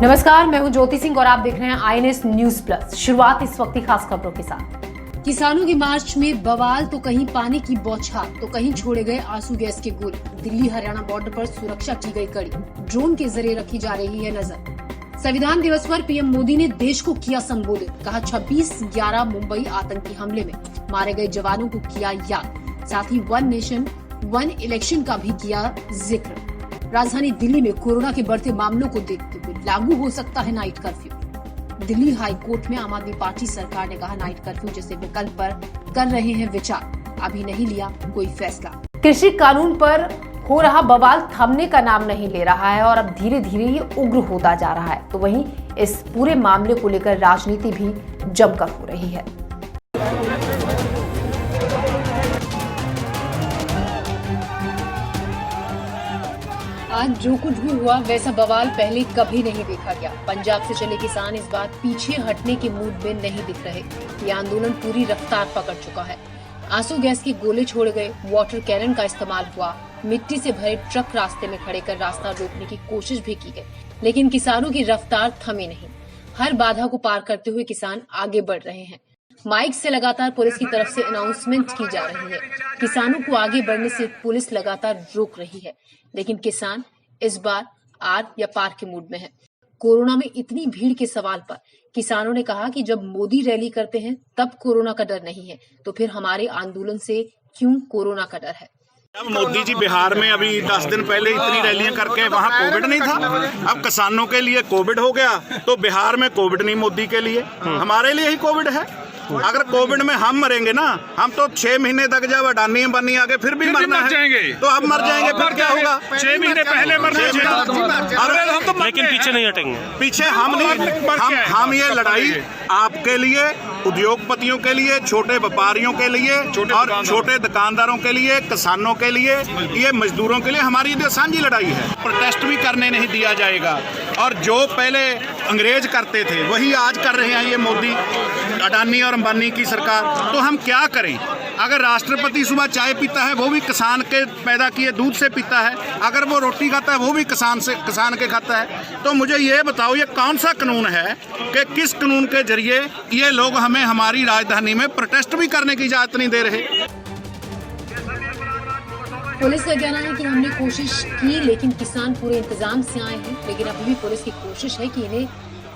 नमस्कार, मैं हूं ज्योति सिंह और आप देख रहे हैं INS न्यूज प्लस। शुरुआत इस वक्त की खास खबरों के साथ। किसानों की मार्च में बवाल, तो कहीं पानी की बौछार तो कहीं छोड़े गए आंसू गैस के गोले। दिल्ली हरियाणा बॉर्डर पर सुरक्षा की गई कड़ी, ड्रोन के जरिए रखी जा रही है नजर। संविधान दिवस पर पीएम मोदी ने देश को किया संबोधित, कहा 26/11 मुंबई आतंकी हमले में मारे गए जवानों को किया याद। साथ ही वन नेशन वन इलेक्शन का भी किया जिक्र। राजधानी दिल्ली में कोरोना के बढ़ते मामलों को देखते हुए लागू हो सकता है night curfew. Delhi high court में आम आदमी पार्टी सरकार ने कहा नाइट कर्फ्यू जैसे विकल्प पर कर रहे हैं विचार, अभी नहीं लिया कोई फैसला। कृषि कानून पर हो रहा बवाल थमने का नाम नहीं ले रहा है और अब धीरे धीरे ये उग्र होता जा रहा है। तो वहीं इस पूरे मामले को लेकर राजनीति भी जमकर हो रही है। आज जो कुछ भी हुआ वैसा बवाल पहले कभी नहीं देखा गया। पंजाब से चले किसान इस बार पीछे हटने के मूड में नहीं दिख रहे। ये आंदोलन पूरी रफ्तार पकड़ चुका है। आंसू गैस के गोले छोड़े गए, वाटर कैनन का इस्तेमाल हुआ, मिट्टी से भरे ट्रक रास्ते में खड़े कर रास्ता रोकने की कोशिश भी की गई, लेकिन किसानों की रफ्तार थमी नहीं। हर बाधा को पार करते हुए किसान आगे बढ़ रहे हैं। माइक से लगातार पुलिस की तरफ से अनाउंसमेंट की जा रही है। किसानों को आगे बढ़ने से पुलिस लगातार रोक रही है, लेकिन किसान इस बार आर या पार के मूड में है। कोरोना में इतनी भीड़ के सवाल पर किसानों ने कहा कि जब मोदी रैली करते हैं तब कोरोना का डर नहीं है, तो फिर हमारे आंदोलन से क्यों कोरोना का डर है। अब मोदी जी बिहार में अभी 10 दिन पहले इतनी रैलियां करके वहाँ कोविड नहीं था। अब किसानों के लिए कोविड हो गया, तो बिहार में कोविड नहीं, मोदी के लिए हमारे लिए ही कोविड है। अगर कोविड में हम मरेंगे ना, हम तो 6 महीने तक जब अडानी अंबानी आगे फिर भी मरना है, तो अब मर जाएंगे, फिर क्या होगा? 6 महीने पहले मरना है, लेकिन पीछे नहीं हटेंगे। पीछे हम नहीं, हम ये लड़ाई आपके लिए, उद्योगपतियों के लिए, छोटे व्यापारियों के लिए और छोटे दुकानदारों के लिए, किसानों के लिए, ये मजदूरों के लिए हमारी ये साझी लड़ाई है। प्रोटेस्ट भी करने नहीं दिया जाएगा। और जो पहले अंग्रेज करते थे वही आज कर रहे हैं ये मोदी, अडानी और अंबानी की सरकार। तो हम क्या करें? अगर राष्ट्रपति सुबह चाय पीता है वो भी किसान के पैदा किए दूध से पीता है, अगर वो रोटी खाता है वो भी किसान के खाता है। तो मुझे ये बताओ, ये कौन सा कानून है कि किस कानून के जरिए ये लोग हमें हमारी राजधानी में प्रोटेस्ट भी करने की इजाजत नहीं दे रहे? पुलिस का कहना है कि हमने कोशिश की, लेकिन किसान पूरे इंतजाम से आए हैं, लेकिन अभी भी पुलिस की कोशिश है कि इन्हें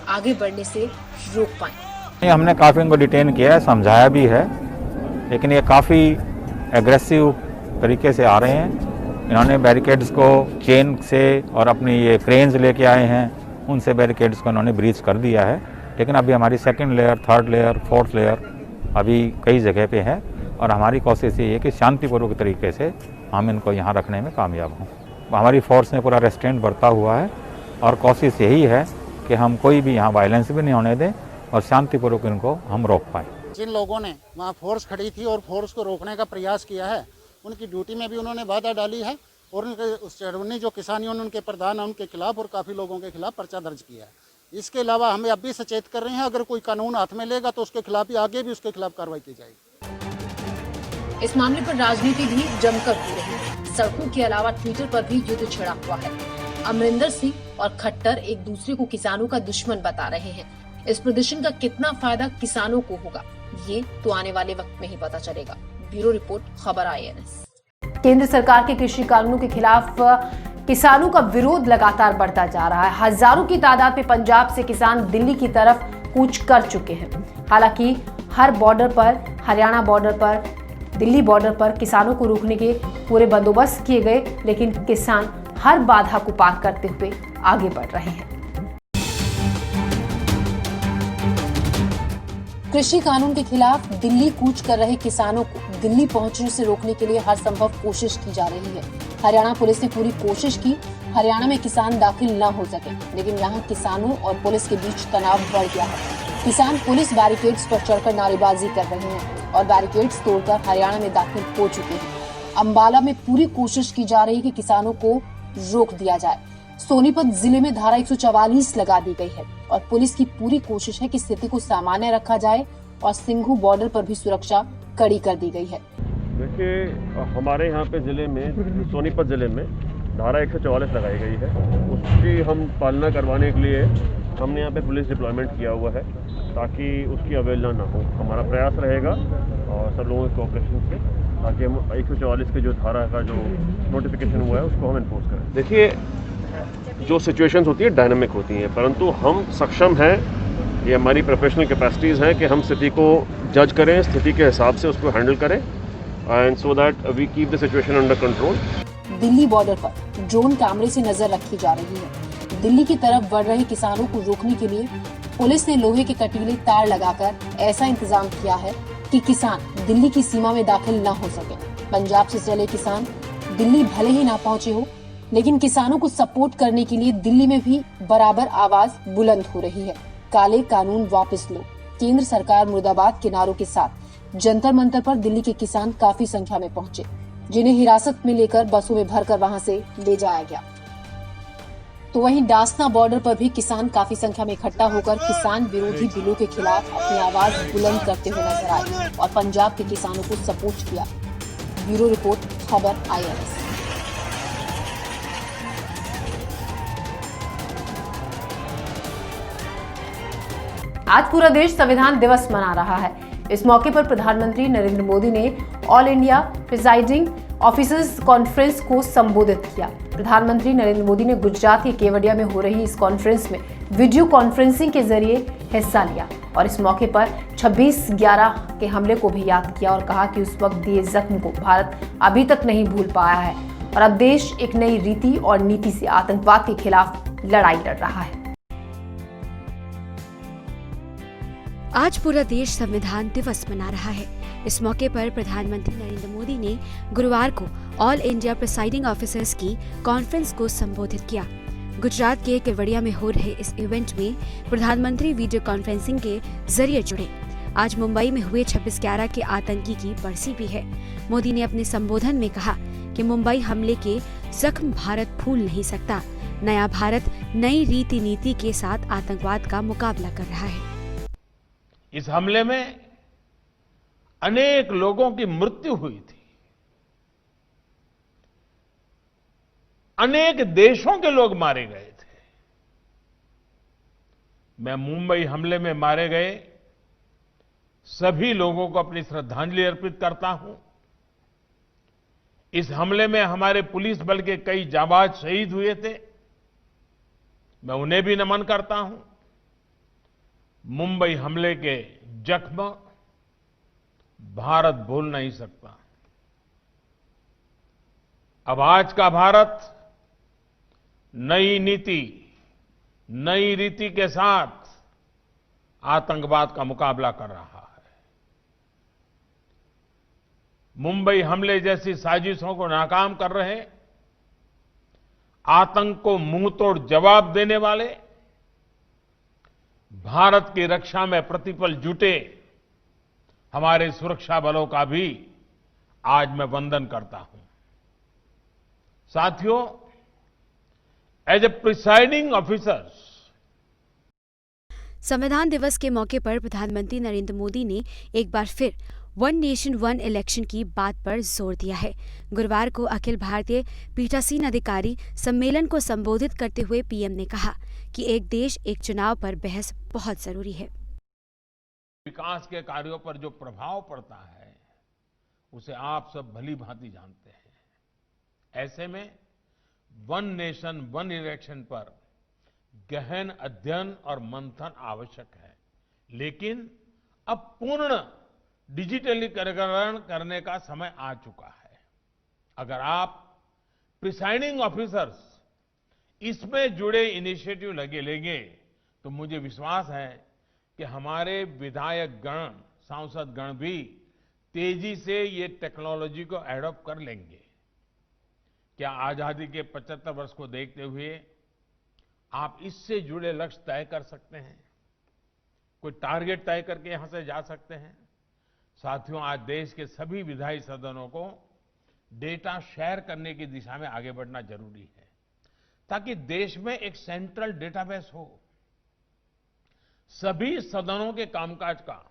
आगे बढ़ने से रोक पाए। हमने काफ़ी इनको डिटेन किया है, समझाया भी है, लेकिन ये काफ़ी एग्रेसिव तरीके से आ रहे हैं। इन्होंने बैरिकेड्स को चेन से और अपनी ये क्रेन्स लेके आए हैं, उनसे बैरिकेड्स को इन्होंने ब्रीच कर दिया है। लेकिन अभी हमारी 2nd layer, 3rd layer, 4th layer अभी कई जगह पे है और हमारी कोशिश ये है कि शांतिपूर्वक तरीके से हम इनको यहाँ रखने में कामयाब हों। हमारी फोर्स ने पूरा रेस्ट्रेंट बरता हुआ है और कोशिश यही है कि हम कोई भी यहाँ वायलेंस भी नहीं होने दें और शांतिपूर्वक इनको हम रोक पाएँ। जिन लोगों ने वहाँ फोर्स खड़ी थी और फोर्स को रोकने का प्रयास किया है, उनकी ड्यूटी में भी उन्होंने बाधा डाली है और उनके चढ़वनी जो किसान यूनियन उनके प्रधान हैं उनके खिलाफ और काफ़ी लोगों के खिलाफ पर्चा दर्ज किया है। इसके अलावा हमें अब भी सचेत कर रहे हैं, अगर कोई कानून हाथ में लेगा तो उसके खिलाफ ही आगे भी उसके खिलाफ कार्रवाई की जाएगी। इस मामले पर राजनीति भी जमकर हो रही है। सड़कों के अलावा ट्विटर पर भी युद्ध छिड़ा हुआ है। अमरिंदर सिंह और खट्टर एक दूसरे को किसानों का दुश्मन बता रहे हैं। इस प्रदर्शन का कितना फायदा किसानों को होगा, ये तो आने वाले वक्त में ही पता चलेगा। ब्यूरो रिपोर्ट, खबर INS। केंद्र सरकार के कृषि कानूनों के खिलाफ किसानों का विरोध लगातार बढ़ता जा रहा है। हजारों की तादाद में पंजाब से किसान दिल्ली की तरफ कूच कर चुके हैं। हालांकि हर बॉर्डर पर, हरियाणा बॉर्डर पर, दिल्ली बॉर्डर पर किसानों को रोकने के पूरे बंदोबस्त किए गए, लेकिन किसान हर बाधा को पार करते हुए आगे बढ़ रहे हैं। कृषि कानून के खिलाफ दिल्ली कूच कर रहे किसानों को दिल्ली पहुंचने से रोकने के लिए हर संभव कोशिश की जा रही है। हरियाणा पुलिस ने पूरी कोशिश की हरियाणा में किसान दाखिल न हो सके, लेकिन यहाँ किसानों और पुलिस के बीच तनाव बढ़ गया है। किसान पुलिस बैरिकेड्स पर चढ़कर नारेबाजी कर रहे हैं और बैरिकेड्स तोड़कर हरियाणा में दाखिल हो चुके हैं। अंबाला में पूरी कोशिश की जा रही है कि किसानों को रोक दिया जाए। सोनीपत जिले में धारा 144 लगा दी गई है और पुलिस की पूरी कोशिश है कि स्थिति को सामान्य रखा जाए और सिंघू बॉर्डर पर भी सुरक्षा कड़ी कर दी गई है। देखिए, हमारे यहाँ पे जिले में, सोनीपत जिले में धारा 144 लगाई गई है, उसकी हम पालना करवाने के लिए हमने यहाँ पे पुलिस डिप्लॉयमेंट किया हुआ है ताकि उसकी अवहेलना ना हो। हमारा प्रयास रहेगा और सब लोगों के कोऑपरेशन से, ताकि हम 144 के जो धारा का जो नोटिफिकेशन हुआ है उसको हम इन्फोर्स करें। देखिए, जो सिचुएशंस होती है डायनामिक होती हैं, परंतु हम सक्षम हैं, ये हमारी प्रोफेशनल कैपेसिटीज़ हैं कि हम स्थिति को जज करें, स्थिति के हिसाब से उसको हैंडल करें, and so that we keep the situation under control. Delhi border पर ड्रोन कैमरे से नजर रखी जा रही है। दिल्ली की तरफ बढ़ रहे किसानों को रोकने के लिए पुलिस ने लोहे के कटीले तार लगाकर ऐसा इंतजाम किया है कि किसान दिल्ली की सीमा में दाखिल न हो सके। पंजाब से चले किसान दिल्ली भले ही ना पहुंचे हो, लेकिन किसानों को सपोर्ट करने के लिए दिल्ली में भी बराबर आवाज बुलंद हो रही है। काले कानून वापस लो, केंद्र सरकार मुर्दाबाद के नारों के साथ जंतर मंतर पर दिल्ली के किसान काफी संख्या में पहुंचे, जिन्हें हिरासत में लेकर बसों में भरकर वहां से ले जाया गया। तो वहीं डासना बॉर्डर पर भी किसान काफी संख्या में इकट्ठा होकर किसान विरोधी बिलों के खिलाफ अपनी आवाज बुलंद करते हुए नजर आए और पंजाब के किसानों को सपोर्ट किया। ब्यूरो रिपोर्ट, खबर INS। आज पूरा देश संविधान दिवस मना रहा है। इस मौके पर प्रधानमंत्री नरेंद्र मोदी ने all India presiding officers conference को संबोधित किया। प्रधानमंत्री नरेंद्र मोदी ने गुजरात के केवडिया में हो रही इस कॉन्फ्रेंस में वीडियो कॉन्फ्रेंसिंग के जरिए हिस्सा लिया और इस मौके पर 26/11 के हमले को भी याद किया और कहा कि उस वक्त दिए जख्म को भारत अभी तक नहीं भूल पाया है और अब देश एक नई रीति और नीति से आतंकवाद के खिलाफ लड़ाई लड़ रहा है। आज पूरा देश संविधान दिवस मना रहा है। इस मौके पर प्रधानमंत्री नरेंद्र मोदी ने गुरुवार को ऑल इंडिया प्रिसाइडिंग ऑफिसर्स की कॉन्फ्रेंस को संबोधित किया। गुजरात के केवडिया में हो रहे इस इवेंट में प्रधानमंत्री वीडियो कॉन्फ्रेंसिंग के जरिए जुड़े। आज मुंबई में हुए 26/11 के आतंकी की बरसी भी है। मोदी ने अपने संबोधन में कहा कि मुंबई हमले के जख्म भारत भूल नहीं सकता। नया भारत नई रीति नीति के साथ आतंकवाद का मुकाबला कर रहा है। इस हमले में अनेक लोगों की मृत्यु हुई थी। अनेक देशों के लोग मारे गए थे। मैं मुंबई हमले में मारे गए सभी लोगों को अपनी श्रद्धांजलि अर्पित करता हूं। इस हमले में हमारे पुलिस बल के कई जाबाज शहीद हुए थे, मैं उन्हें भी नमन करता हूं। मुंबई हमले के जख्म भारत भूल नहीं सकता। अब आज का भारत नई नीति, नई रीति के साथ आतंकवाद का मुकाबला कर रहा है। मुंबई हमले जैसी साजिशों को नाकाम कर रहे, आतंक को मुंहतोड़ जवाब देने वाले, भारत की रक्षा में प्रतिपल जुटे हमारे सुरक्षा बलों का भी आज मैं वंदन करता हूं। साथियों, एज ए प्रिसाइडिंग ऑफिसर्स, संविधान दिवस के मौके पर प्रधानमंत्री नरेंद्र मोदी ने एक बार फिर वन नेशन वन इलेक्शन की बात पर जोर दिया है। गुरुवार को अखिल भारतीय पीठासीन अधिकारी सम्मेलन को संबोधित करते हुए पीएम ने कहा कि एक देश एक चुनाव पर बहस बहुत जरूरी है। विकास के कार्यों पर जो प्रभाव पड़ता है उसे आप सब भली भांति जानते हैं। ऐसे में वन नेशन वन इलेक्शन पर गहन अध्ययन और मंथन आवश्यक है, लेकिन अब पूर्ण डिजिटलीकरण करने का समय आ चुका है। अगर आप प्रिसाइडिंग ऑफिसर्स इसमें जुड़े इनिशिएटिव लेंगे तो मुझे विश्वास है कि हमारे विधायक गण, सांसद गण भी तेजी से ये टेक्नोलॉजी को एडॉप्ट कर लेंगे। क्या आजादी के 75 वर्ष को देखते हुए आप इससे जुड़े लक्ष्य तय कर सकते हैं? कोई टारगेट तय करके यहां से जा सकते हैं? साथियों, आज देश के सभी विधायी सदनों को डेटा शेयर करने की दिशा में आगे बढ़ना जरूरी है, ताकि देश में एक सेंट्रल डेटाबेस हो। सभी सदनों के कामकाज का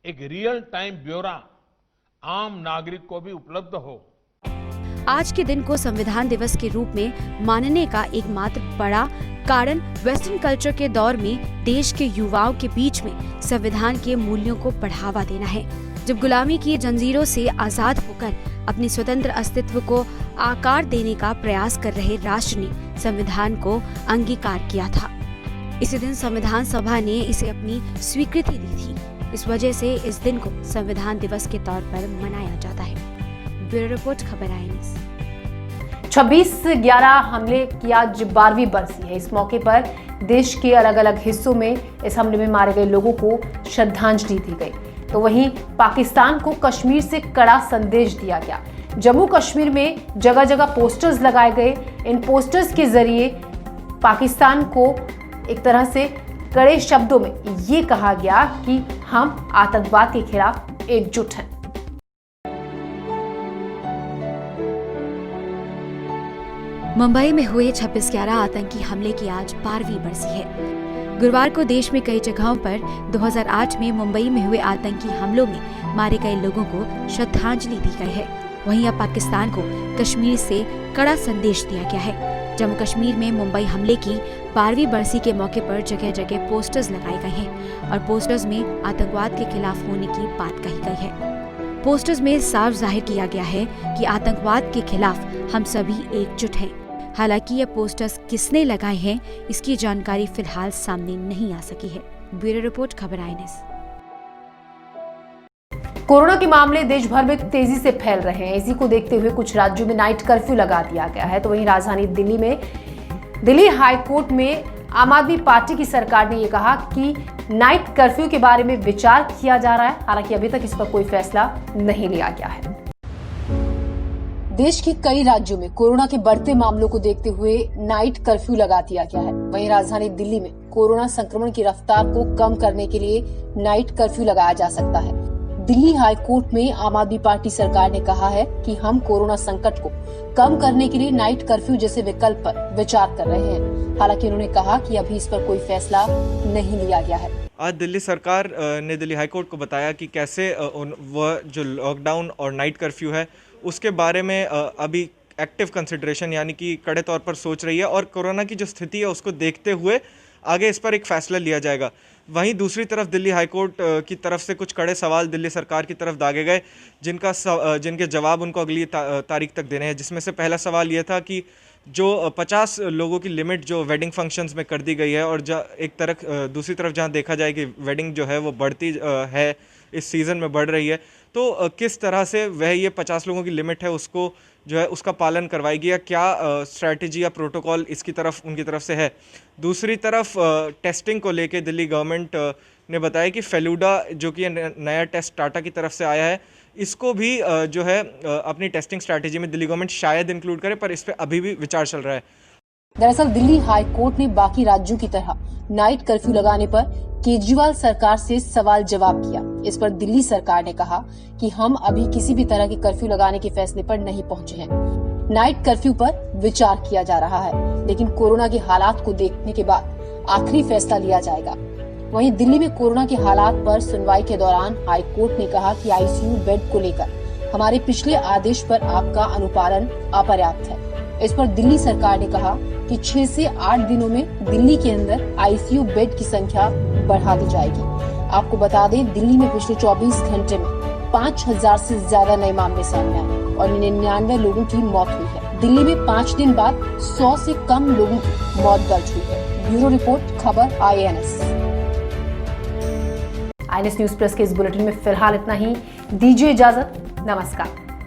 एक रियल टाइम ब्यौरा आम नागरिक को भी उपलब्ध हो। आज के दिन को संविधान दिवस के रूप में मानने का एकमात्र बड़ा कारण वेस्टर्न कल्चर के दौर में देश के युवाओं के बीच में संविधान के मूल्यों को बढ़ावा देना है। जब गुलामी की जंजीरों से आजाद होकर अपने स्वतंत्र अस्तित्व को आकार देने का प्रयास कर रहे राष्ट्र ने संविधान को अंगीकार किया था। इसी दिन संविधान सभा ने इसे अपनी स्वीकृति दी थी। इस वजह से इस दिन को संविधान दिवस के तौर पर मनाया जाता है। ब्यूरो रिपोर्ट, खबर INS। 26/11 हमले की आज 12वीं बरसी है। इस मौके पर देश के अलग अलग हिस्सों में इस हमले में मारे गए लोगों को श्रद्धांजलि दी गई। तो वहीं पाकिस्तान को कश्मीर से कड़ा संदेश दिया गया। जम्मू कश्मीर में जगह जगह पोस्टर्स लगाए गए। इन पोस्टर्स के जरिए पाकिस्तान को एक तरह से कड़े शब्दों में ये कहा गया कि हम आतंकवाद के खिलाफ एकजुट हैं। मुंबई में हुए 26/11 आतंकी हमले की आज 12वीं बरसी है। गुरुवार को देश में कई जगहों पर 2008 में मुंबई में हुए आतंकी हमलों में मारे गए लोगों को श्रद्धांजलि दी गई है। वहीं अब पाकिस्तान को कश्मीर से कड़ा संदेश दिया गया है। जम्मू कश्मीर में मुंबई हमले की 12वीं बरसी के मौके पर जगह जगह पोस्टर्स लगाए गए हैं और पोस्टर्स में आतंकवाद के खिलाफ होने की बात कही गई है। पोस्टर्स में साफ जाहिर किया गया है कि आतंकवाद के खिलाफ हम सभी एकजुट हैं। हालांकि ये पोस्टर्स किसने लगाए हैं, इसकी जानकारी फिलहाल सामने नहीं आ सकी है। ब्यूरो रिपोर्ट, खबर INS। कोरोना के मामले देश भर में तेजी से फैल रहे हैं। इसी को देखते हुए कुछ राज्यों में नाइट कर्फ्यू लगा दिया गया है। तो वहीं राजधानी दिल्ली में दिल्ली हाई कोर्ट में आम आदमी पार्टी की सरकार ने यह कहा कि नाइट कर्फ्यू के बारे में विचार किया जा रहा है। हालांकि अभी तक इस पर कोई फैसला नहीं लिया गया है। देश के कई राज्यों में कोरोना के बढ़ते मामलों को देखते हुए नाइट कर्फ्यू लगा दिया गया है। वहीं राजधानी दिल्ली में कोरोना संक्रमण की रफ्तार को कम करने के लिए नाइट कर्फ्यू लगाया जा सकता है। दिल्ली हाई कोर्ट में आम आदमी पार्टी सरकार ने कहा है कि हम कोरोना संकट को कम करने के लिए नाइट कर्फ्यू जैसे विकल्प पर विचार कर रहे हैं। हालांकि उन्होंने कहा कि अभी इस पर कोई फैसला नहीं लिया गया है। आज दिल्ली सरकार ने दिल्ली हाई कोर्ट को बताया कि कैसे वह जो लॉकडाउन और नाइट कर्फ्यू है उसके बारे में अभी एक्टिव कंसिडरेशन यानी कि कड़े तौर पर सोच रही है और कोरोना की जो स्थिति है उसको देखते हुए आगे इस पर एक फैसला लिया जाएगा। वहीं दूसरी तरफ दिल्ली हाई कोर्ट की तरफ से कुछ कड़े सवाल दिल्ली सरकार की तरफ दागे गए जिनके जवाब उनको अगली तारीख तक देने हैं। जिसमें से पहला सवाल ये था कि जो 50 लोगों की लिमिट जो वेडिंग फंक्शंस में कर दी गई है और दूसरी तरफ जहाँ देखा जाए कि वेडिंग जो है वो बढ़ती है, इस सीज़न में बढ़ रही है, तो किस तरह से वह ये 50 लोगों की लिमिट है उसको जो है उसका पालन करवाएगी या क्या स्ट्रैटेजी या प्रोटोकॉल इसकी तरफ उनकी तरफ से है। दूसरी तरफ टेस्टिंग को लेके दिल्ली गवर्नमेंट ने बताया कि फेलूडा जो कि नया टेस्ट टाटा की तरफ से आया है, इसको भी जो है अपनी टेस्टिंग स्ट्रैटेजी में दिल्ली गवर्नमेंट शायद इंक्लूड करे, पर इस पर अभी भी विचार चल रहा है। दरअसल दिल्ली हाई कोर्ट ने बाकी राज्यों की तरह नाइट कर्फ्यू लगाने पर केजरीवाल सरकार से सवाल जवाब किया। इस पर दिल्ली सरकार ने कहा कि हम अभी किसी भी तरह के कर्फ्यू लगाने के फैसले पर नहीं पहुंचे हैं। नाइट कर्फ्यू पर विचार किया जा रहा है, लेकिन कोरोना के हालात को देखने के बाद आखिरी फैसला लिया जाएगा। वहीं दिल्ली में कोरोना के हालात पर सुनवाई के दौरान हाई कोर्ट ने कहा कि ICU बेड को लेकर हमारे पिछले आदेश पर आपका अनुपालन अपर्याप्त है। इस पर दिल्ली सरकार ने कहा कि 6 से 8 दिनों में दिल्ली के अंदर ICU बेड की संख्या बढ़ा दी जाएगी। आपको बता दें, दिल्ली में पिछले 24 घंटे में 5000 से ज्यादा नए मामले सामने आए और 99 लोगों की मौत हुई है। दिल्ली में 5 दिन बाद 100 से कम लोगों की मौत दर्ज हुई है। ब्यूरो रिपोर्ट, खबर INS। INS न्यूज प्लस के इस बुलेटिन में फिलहाल इतना ही। दीजिए इजाजत, नमस्कार।